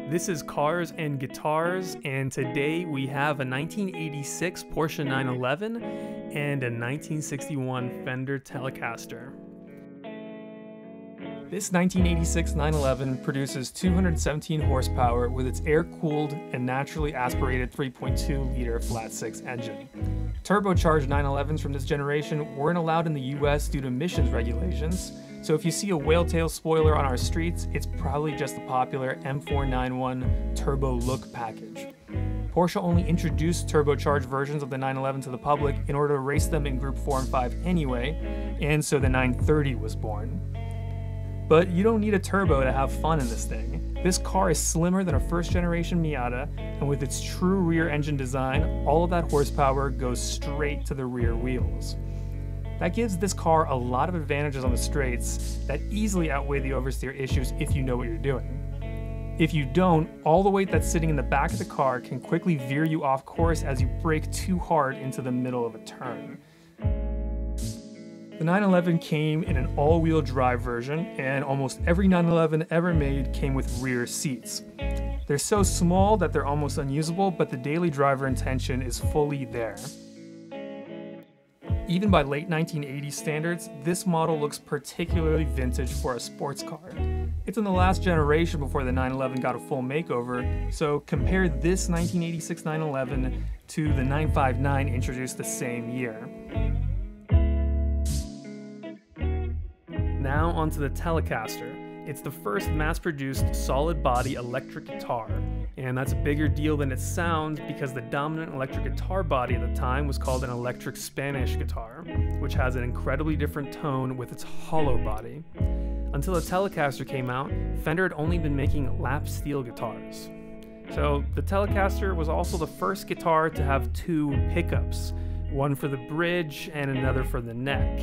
This is Cars and Guitars, and today we have a 1986 Porsche 911 and a 1961 Fender Telecaster. This 1986 911 produces 217 horsepower with its air-cooled and naturally aspirated 3.2-liter flat-six engine. Turbocharged 911s from this generation weren't allowed in the US due to emissions regulations, so if you see a whale-tail spoiler on our streets, it's probably just the popular M491 Turbo Look package. Porsche only introduced turbocharged versions of the 911 to the public in order to race them in Group 4 and 5 anyway, and so the 930 was born. But you don't need a turbo to have fun in this thing. This car is slimmer than a first-generation Miata, and with its true rear engine design, all of that horsepower goes straight to the rear wheels. That gives this car a lot of advantages on the straights that easily outweigh the oversteer issues if you know what you're doing. If you don't, all the weight that's sitting in the back of the car can quickly veer you off course as you brake too hard into the middle of a turn. The 911 came in an all-wheel drive version, and almost every 911 ever made came with rear seats. They're so small that they're almost unusable, but the daily driver intention is fully there. Even by late 1980s standards, this model looks particularly vintage for a sports car. It's in the last generation before the 911 got a full makeover, so compare this 1986 911 to the 959 introduced the same year. Now onto the Telecaster. It's the first mass-produced solid-body electric guitar, and that's a bigger deal than it sounds because the dominant electric guitar body at the time was called an electric Spanish guitar, which has an incredibly different tone with its hollow body. Until the Telecaster came out, Fender had only been making lap steel guitars. So the Telecaster was also the first guitar to have two pickups, one for the bridge and another for the neck.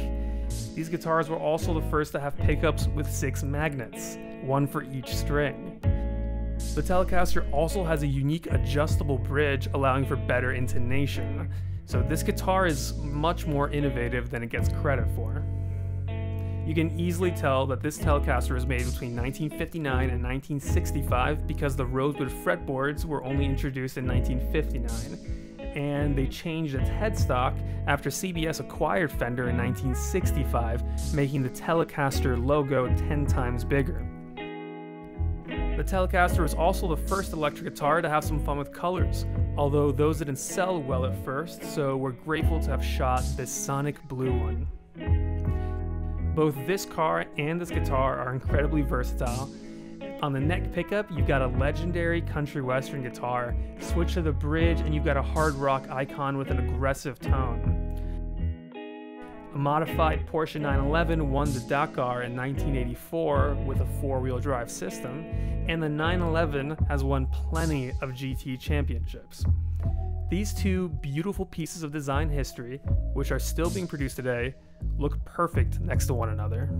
These guitars were also the first to have pickups with 6 magnets, one for each string. The Telecaster also has a unique adjustable bridge allowing for better intonation, so this guitar is much more innovative than it gets credit for. You can easily tell that this Telecaster was made between 1959 and 1965 because the rosewood fretboards were only introduced in 1959. And they changed its headstock after CBS acquired Fender in 1965, making the Telecaster logo 10 times bigger. The Telecaster was also the first electric guitar to have some fun with colors, although those didn't sell well at first, so we're grateful to have shot this sonic blue one. Both this car and this guitar are incredibly versatile. On the neck pickup, you've got a legendary country western guitar. Switch to the bridge and you've got a hard rock icon with an aggressive tone. A modified Porsche 911 won the Dakar in 1984 with a 4-wheel drive system, and the 911 has won plenty of GT championships. These two beautiful pieces of design history, which are still being produced today, look perfect next to one another.